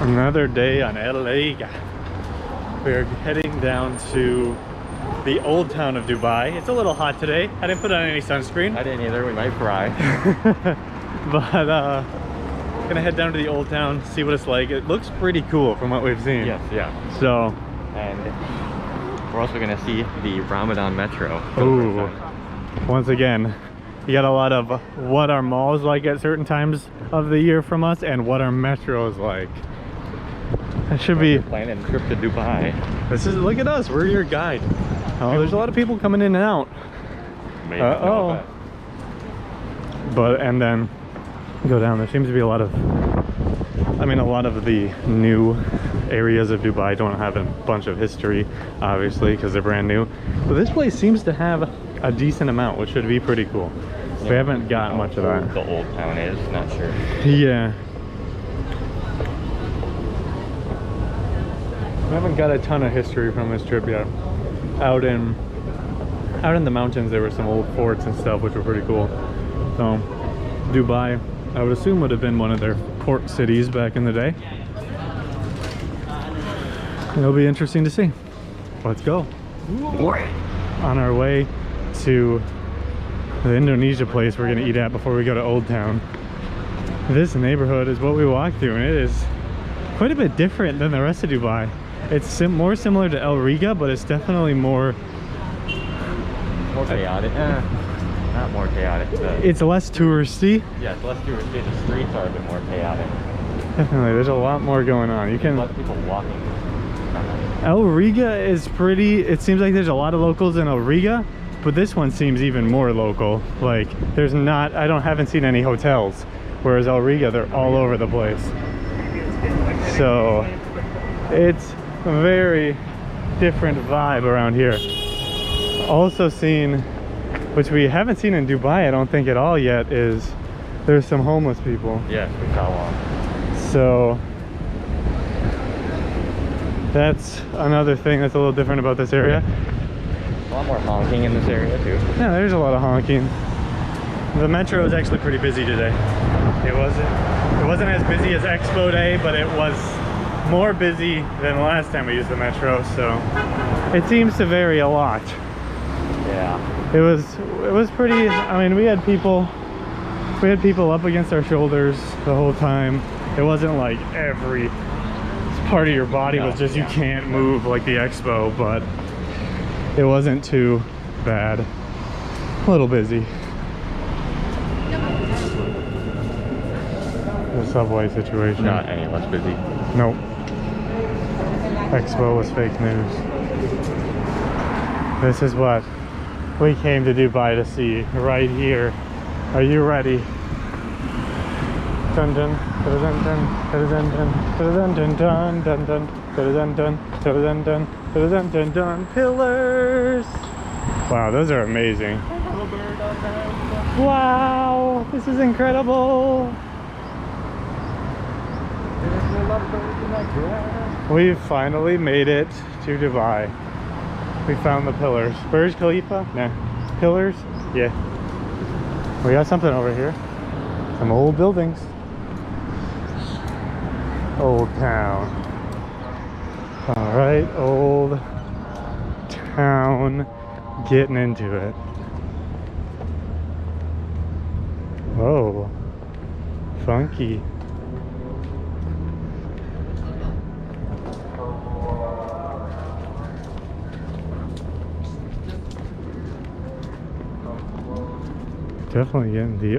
Another day on LA. We're heading down to the old town of Dubai. It's a little hot today. I didn't put on any sunscreen. I didn't either, we might cry. But gonna head down to the old town, see what it's like. It looks pretty cool from what we've seen. Yes, yeah. So, and we're also gonna see the Ramadan metro. ooh, once again, you got a lot of what our malls like at certain times of the year from us and what our metro is like. That should be planning a trip to Dubai. This is, look at us, we're your guide. Oh, there's a lot of people coming in and out. Maybe oh. But and then go down. There seems to be a lot of, I mean, a lot of the new areas of Dubai don't have a bunch of history, obviously, because they're brand new. But this place seems to have a decent amount, which should be pretty cool. Yeah, we haven't got much of that. The old town is, not sure. Yeah. We haven't got a ton of history from this trip yet. Out in the mountains there were some old forts and stuff which were pretty cool. So Dubai, I would assume, would have been one of their port cities back in the day. It'll be interesting to see. Let's go. On our way to the Indonesia place we're gonna eat at before we go to Old Town. This neighborhood is what we walked through, and it is quite a bit different than the rest of Dubai. It's more similar to El Riga, but it's definitely more chaotic. Not more chaotic. It's less touristy. Yeah, it's less touristy. The streets are a bit more chaotic. Definitely, there's a lot more going on. You can. A lot of people walking. El Riga is pretty. It seems like there's a lot of locals in El Riga, but this one seems even more local. Like there's not. Haven't seen any hotels, whereas El Riga, they're all over the place. So it's a very different vibe around here. Also seen, which we haven't seen in Dubai, I don't think at all yet, is there's some homeless people. Yes, we saw one. So that's another thing that's a little different about this area. A lot more honking in this area too. Yeah, there's a lot of honking. The metro is actually pretty busy today. It wasn't as busy as Expo Day, but it was more busy than the last time we used the metro, so it seems to vary a lot. Yeah. It was pretty, I mean, we had people up against our shoulders the whole time. It wasn't like every part of your body was just, you can't move like the Expo, but it wasn't too bad. A little busy. The subway situation. Not any less busy. Nope. Expo was fake news. This is what we came to Dubai to see right here. Are you ready? Dun dun dun dun dun dun dun dun dun dun dun dun dun dun dun dun dun. Pillars. Wow, those are amazing. Wow, this is incredible. We finally made it to Dubai. We found the pillars. Burj Khalifa? Nah. Pillars? Yeah. We got something over here. Some old buildings. Old town. Alright, old town. Getting into it. Whoa. Funky. Definitely getting the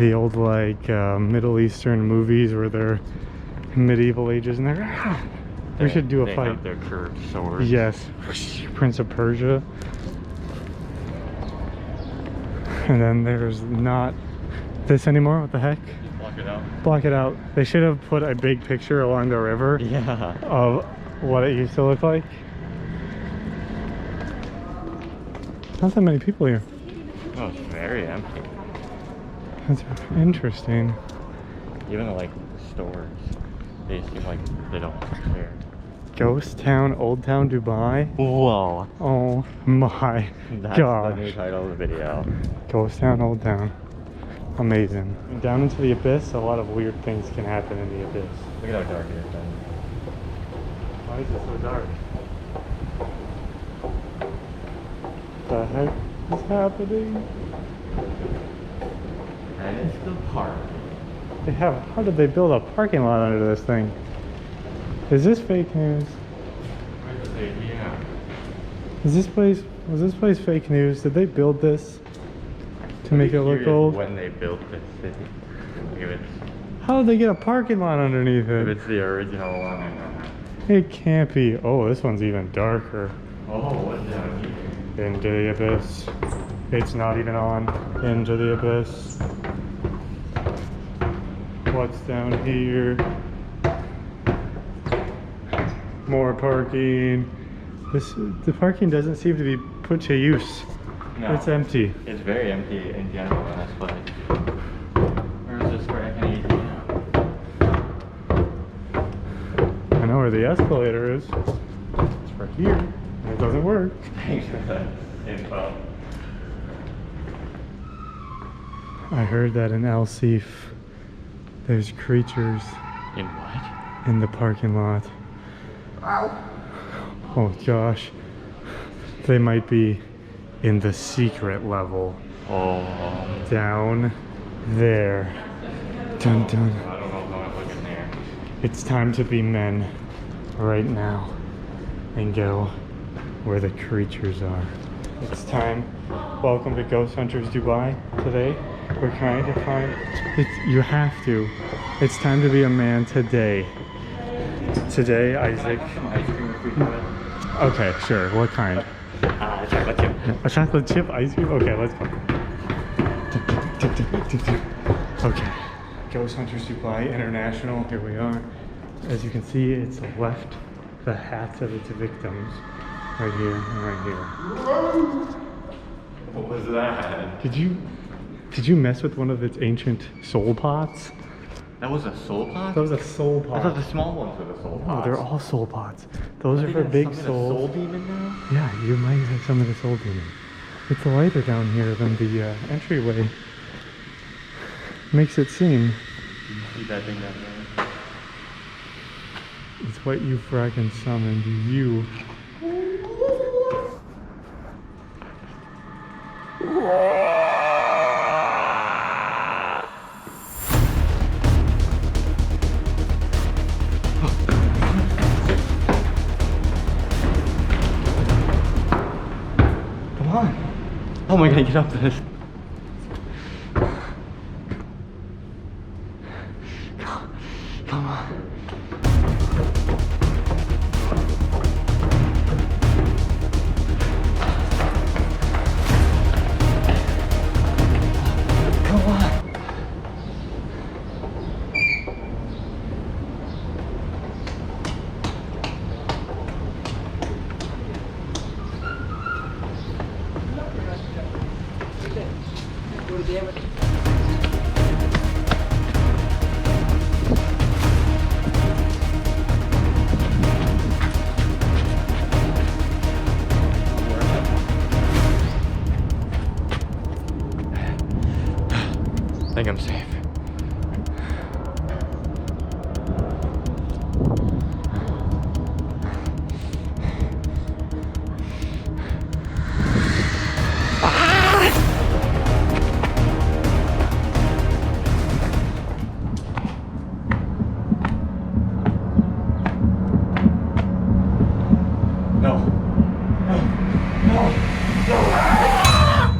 old like Middle Eastern movies where they're medieval ages and they're we should do a fight. Have their curved swords. Yes, Prince of Persia. And then there's not this anymore. What the heck? Block it out. Block it out. They should have put a big picture along the river. Yeah. Of what it used to look like. Not that many people here. Oh, it's very empty. That's interesting. Even the, like, stores, they seem like they don't care. Ghost Town, Old Town, Dubai. Whoa. Oh my That's gosh. the new title of the video. Ghost Town, Old Town. Amazing. Down into the abyss, a lot of weird things can happen in the abyss. Look at how dark it is, man. Why is it so dark? The heck is happening? And it's the park. How did they build a parking lot under this thing? Is this fake news? Yeah. Was this place fake news? Did they build this to make it look Curious old? when they built this city. If it's, How did they get a parking lot underneath if it? it's the original one. It can't be. Oh, this one's even darker. Oh, what's down here? Into the abyss. It's not even on. Into the abyss. What's down here? More parking. The parking doesn't seem to be put to use. No. It's empty. It's very empty in general in this place. Where is this where I can eat now? I know where the escalator is. It's right here. And it doesn't work. Thanks for that info. I heard that in Seef, there's creatures In what? in the parking lot. Oh gosh. They might be in the secret level. Oh. Down there. Dun dun. I don't know if I'm looking there. It's time to be men right now and go where the creatures are. It's time. Welcome to Ghost Hunters Dubai. Today we're trying to find you have to. It's time to be a man today. Today, Isaac. Ice cream if we have it. Okay, sure. What kind? Chocolate chip. A chocolate chip ice cream? Okay, let's go. Okay. Ghost Hunters Dubai International. Here we are. As you can see, it's left the hats of its victims right here and right here. What was that? Did you mess with one of its ancient soul pots? That was a soul pot? That was a soul pot. I thought the small ones were the soul No, pots. they're all soul pots. Those are for big souls. Soul demon now? Yeah, you might have some of the soul demon. It's lighter down here than the entryway. Makes it seem. You see that thing down there? It's what you frickin' summoned. You. Come on. How am I gonna get up this? Come on. Come on. I think I'm safe. No. No. No. No.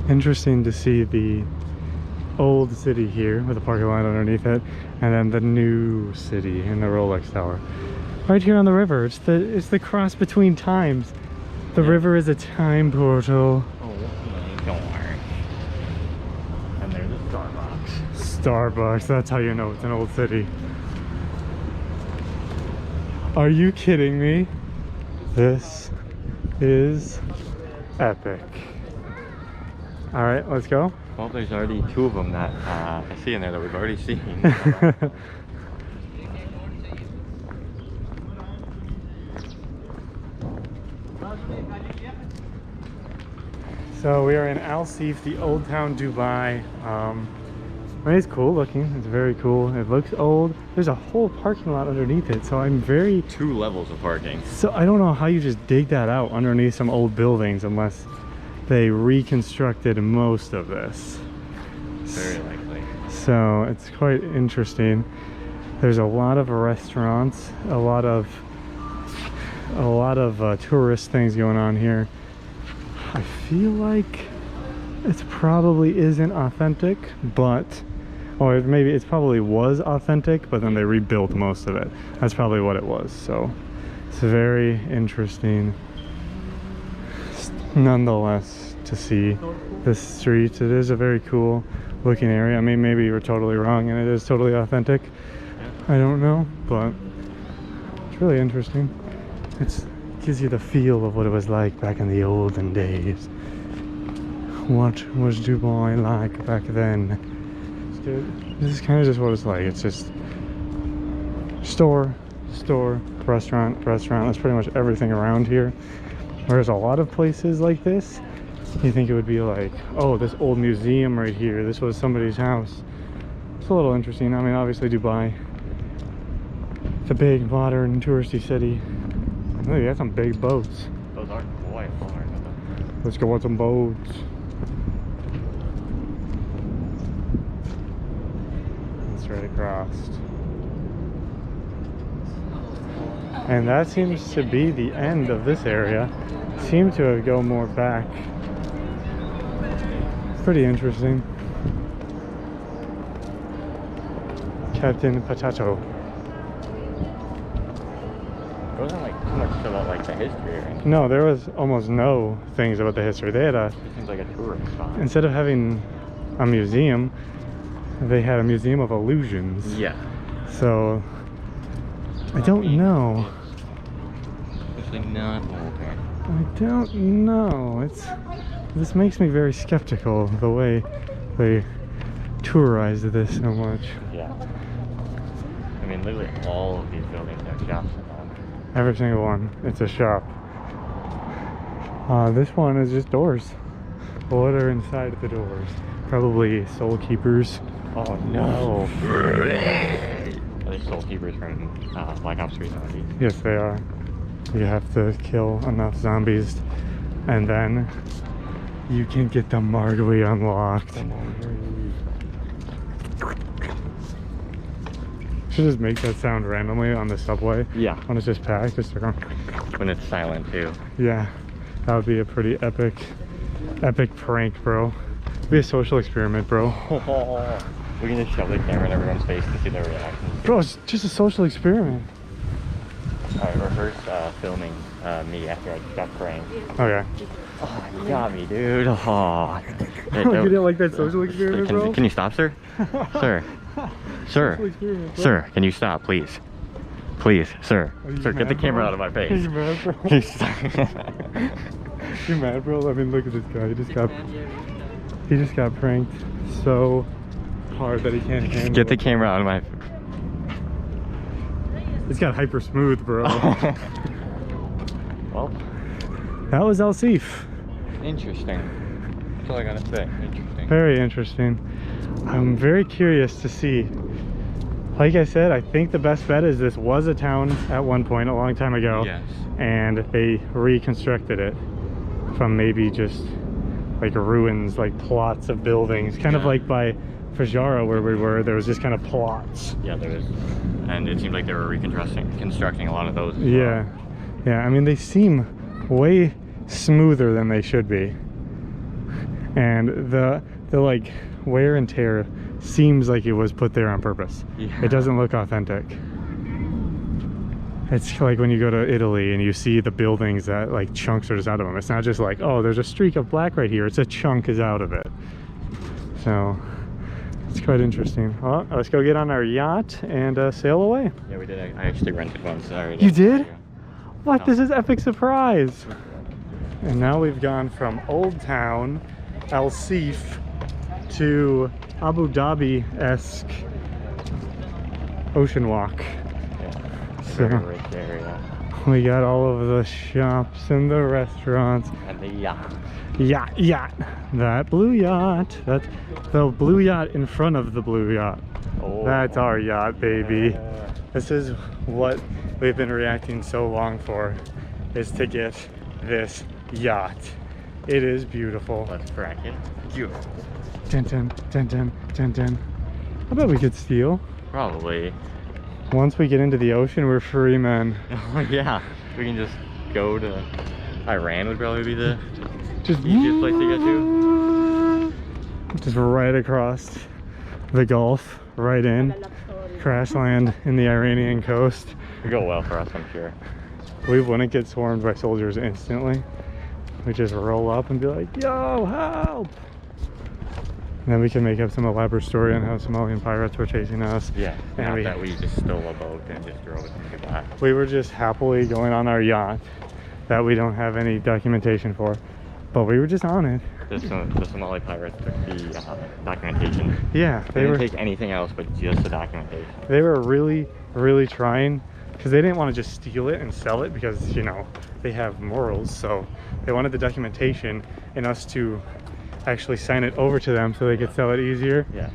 Interesting to see the old city here with a parking lot underneath it, and then the new city in the Rolex Tower. Right here on the river. It's the cross between times. The river is a time portal. Oh my gosh. And there's a Starbucks. Starbucks, that's how you know it's an old city. Are you kidding me? This is epic. All right, let's go. Well, there's already two of them that I see in there that we've already seen. So we are in Al Seef, the old town Dubai. I mean, it's cool looking. It's very cool. It looks old. There's a whole parking lot underneath it. So I'm very... 2 levels of parking. So I don't know how you just dig that out underneath some old buildings unless they reconstructed most of this. Very likely. So it's quite interesting. There's a lot of restaurants, a lot of tourist things going on here. I feel like it probably isn't authentic, but or maybe it probably was authentic, but then they rebuilt most of it. That's probably what it was. So it's very interesting nonetheless to see this street. It is a very cool looking area. I mean, maybe you're totally wrong and it is totally authentic. I don't know, but it's really interesting. It gives you the feel of what it was like back in the olden days. What was Dubai like back then? This is kind of just what it's like. It's just store, restaurant. That's pretty much everything around here. Whereas a lot of places like this, you think it would be like, oh, this old museum right here, this was somebody's house. It's a little interesting. I mean, obviously Dubai, it's a big, modern, touristy city. Look, you got some big boats. Those are quite large. Let's go on some boats. Straight across. And that seems to be the end of this area. Seem to have go more back. Pretty interesting. Captain Potato. It wasn't like too much about like the history or anything. No, there was almost no things about the history. They had It seems like a tourist spot. instead of having a museum, they had a museum of illusions. Yeah. So I don't know. Especially not older. I don't know. This makes me very skeptical the way they tourized this so much. Yeah. I mean, literally all of these buildings have shops in them. Every single one. It's a shop. This one is just doors. What are inside the doors? Probably soul keepers. Oh no! Are they soul keepers from Black Ops 3 zombies? Yes, they are. You have to kill enough zombies, and then you can get the Margui unlocked. Should just make that sound randomly on the subway. Yeah. When it's just packed, just like, When it's silent too. yeah, that would be a pretty epic prank, bro. It'd be a social experiment, bro. We can just shove the camera in everyone's face and see their reaction. Bro, it's just a social experiment. Alright, rehearse filming me after I got pranked. Okay. Oh, you got me, dude. Oh. You didn't like that social experiment, bro? Can you stop, sir? Sir. Sir. Social experiment, bro. Sir, can you stop, please? Please, sir. Are you Sir, get the mad, camera bro? out of my Are face. you mad, bro? Please stop. You mad, bro? I mean, look at this guy. He just got pranked so hard that he can't handle Get the it. camera out of my... It's got hyper smooth, bro. Well, That was Al Seef. interesting. That's all I gotta say. Interesting. Very interesting. I'm very curious to see. Like I said, I think the best bet is this was a town at one point a long time ago. Yes. And they reconstructed it from maybe just like ruins, like plots of buildings. Kind of Yeah. like by Fajara where we were, there was just kind of plots. Yeah, there is. And it seemed like they were constructing a lot of those as well. Yeah. Yeah, I mean, they seem way smoother than they should be. And the like wear and tear seems like it was put there on purpose. Yeah. It doesn't look authentic. It's like when you go to Italy and you see the buildings that like chunks are just out of them. It's not just like, oh, there's a streak of black right here. It's a chunk is out of it. So it's quite interesting. Well, let's go get on our yacht and sail away. Yeah, we did. I actually rented one. Sorry. You did? What? No. This is epic surprise. And now we've gone from Old Town, Al Seef, to Abu Dhabi-esque ocean walk. Yeah. So, Very rich area. We got all of the shops and the restaurants. And the yacht. Yacht. That blue yacht. That's the blue yacht in front of the blue yacht. Oh. That's our yacht, baby. Yeah. This is what we've been reacting so long for, is to get this yacht. It is beautiful. Let's crack it. Beautiful. Dun, dun, dun, dun, dun, dun. I bet we could steal. Probably. Once we get into the ocean, we're free men. Oh yeah. We can just go to Iran would probably be the Just easiest place to get to. Just right across the Gulf, right in. Crash land in the Iranian coast. It'd go well for us, I'm sure. We wouldn't get swarmed by soldiers instantly. We just roll up and be like, yo, help! And then we can make up some elaborate story on how Somalian pirates were chasing us. Yeah, And not we- that we just stole a boat and just drove it and get back. We were just happily going on our yacht that we don't have any documentation for. But we were just on it. The Somali pirates took the documentation. Yeah, They they didn't were take anything else but just the documentation. they were really, really trying, because they didn't want to just steal it and sell it, because, you know, they have morals. So they wanted the documentation and us to actually sign it over to them so they could sell it easier. Yeah.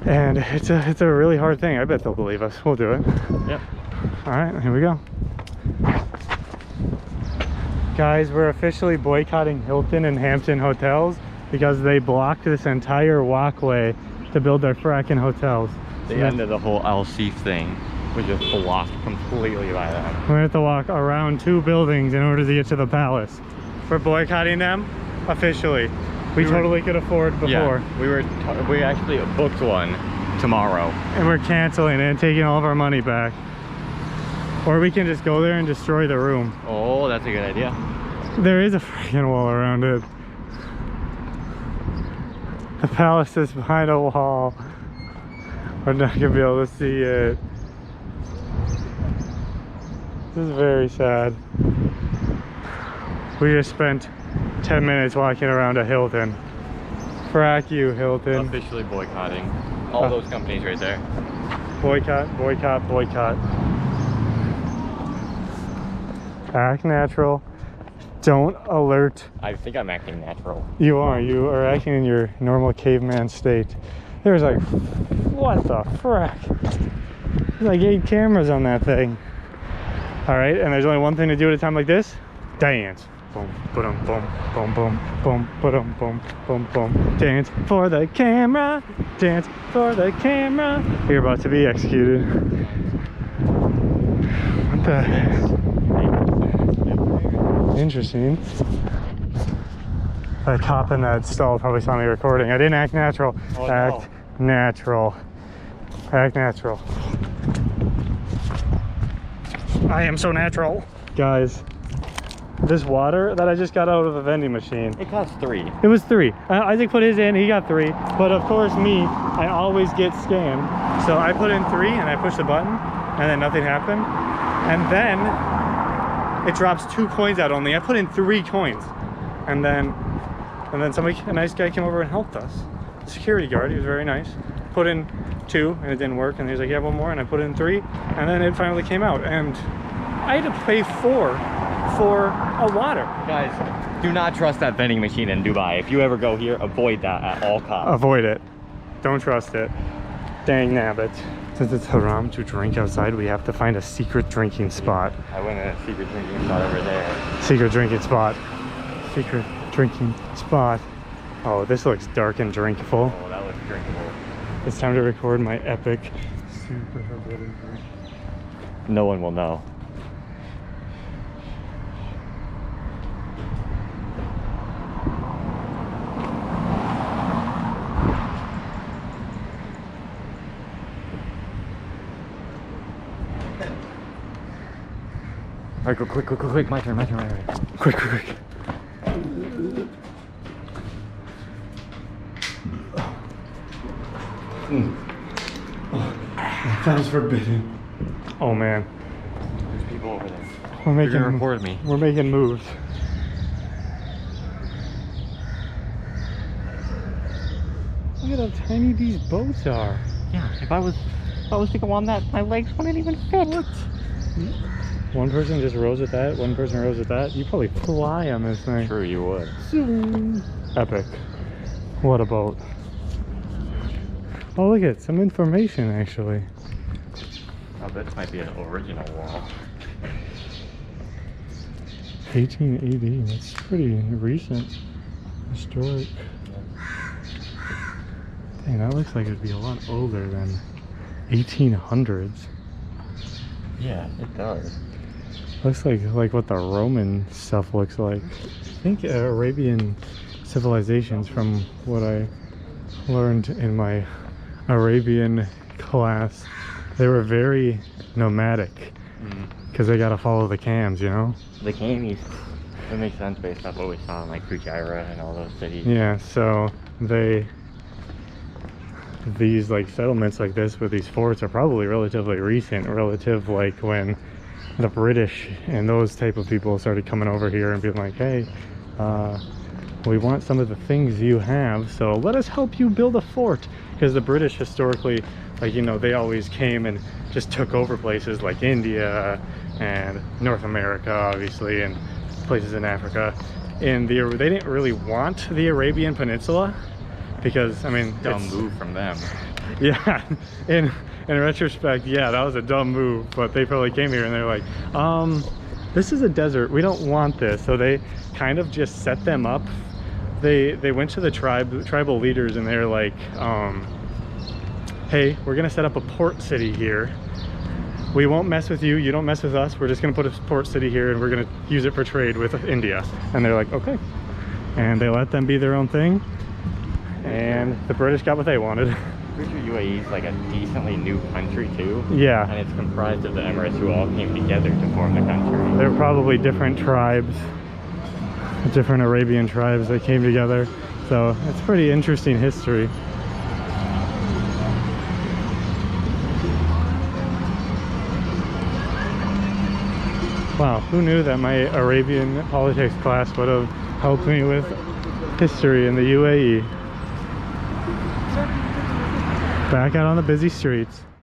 And it's a really hard thing. I bet they'll believe us. We'll do it. Yep. All right, here we go. Guys, we're officially boycotting Hilton and Hampton hotels because they blocked this entire walkway to build their fracking hotels. The end of the whole LC thing was just blocked completely by them. We're gonna have to walk around 2 buildings in order to get to the palace. We're boycotting them officially. We totally could afford before. Yeah, we actually booked one tomorrow. And we're canceling it and taking all of our money back. Or we can just go there and destroy the room. Oh, that's a good idea. There is a freaking wall around it. The palace is behind a wall. We're not gonna be able to see it. This is very sad. We just spent 10 minutes walking around a Hilton. Frack you, Hilton. Officially boycotting all those companies right there. Boycott, boycott, boycott. Act natural. Don't alert. I think I'm acting natural. You are acting in your normal caveman state. There's like, what the frack? There's like 8 cameras on that thing. All right, and there's only one thing to do at a time like this. Dance. Boom, boom, boom, boom, boom, boom, boom, boom, boom, boom. Dance for the camera. Dance for the camera. You're about to be executed. What the heck? Interesting. That cop in that stall probably saw me recording. I didn't act natural. Oh, Act natural. Act natural. I am so natural. Guys, this water that I just got out of a vending machine. It costs 3. It was 3. Isaac put his in, he got 3. But of course me, I always get scammed. So I put in 3 and I pushed the button and then nothing happened. And then it drops 2 coins out only. I put in 3 coins. And then somebody, a nice guy came over and helped us. The security guard, he was very nice. Put in 2 and it didn't work. And he was like, yeah, 1 more. And I put in 3 and then it finally came out. And I had to pay 4 for a water. Guys, do not trust that vending machine in Dubai. If you ever go here, avoid that at all costs. Avoid it. Don't trust it. Dang nabbit. Since it's haram to drink outside, we have to find a secret drinking spot. I went in a secret drinking spot over there. Secret drinking spot. Secret drinking spot. Oh, this looks dark and drinkable. Oh, that looks drinkable. It's time to record my epic super forbidden drink. No one will know. All right, go quick, my turn. Quick, quick, quick. That is forbidden. Oh man, There's people over there. we're They're making gonna record me. We're making moves. Look at how tiny these boats are. Yeah, if I was to go on that, my legs wouldn't even fit. What? One person just rows with that, one person rows with that. You probably fly on this thing. True, you would. Epic. What a boat. Oh, look at some information actually. Oh, this might be an original wall. 1880, that's pretty recent. Historic. Dang, that looks like it'd be a lot older than 1800s. Yeah, it does. Looks like what the Roman stuff looks like. I think Arabian civilizations, from what I learned in my Arabian class, they were very nomadic because they got to follow the cams, you know? The camies. That makes sense based off what we saw in like Fujairah and all those cities. Yeah, so these like settlements like this with these forts are probably relatively recent, relative like when the British and those type of people started coming over here and being like, hey, we want some of the things you have, so let us help you build a fort. Because the British historically, like, you know, they always came and just took over places like India and North America, obviously, and places in Africa. And they didn't really want the Arabian Peninsula because, I mean, Dumb move from them. yeah, in retrospect, yeah, that was a dumb move, but they probably came here and they're like, this is a desert, we don't want this. So they kind of just set them up. They went to the tribal leaders and they're like, hey, we're gonna set up a port city here. We won't mess with you, you don't mess with us, we're just gonna put a port city here and we're gonna use it for trade with India. And they're like, okay. And they let them be their own thing. And the British got what they wanted. Pretty sure UAE is like a decently new country too. Yeah. And it's comprised of the Emirates who all came together to form the country. They're probably different tribes, different Arabian tribes that came together. So it's pretty interesting history. Wow, who knew that my Arabian politics class would have helped me with history in the UAE. Back out on the busy streets.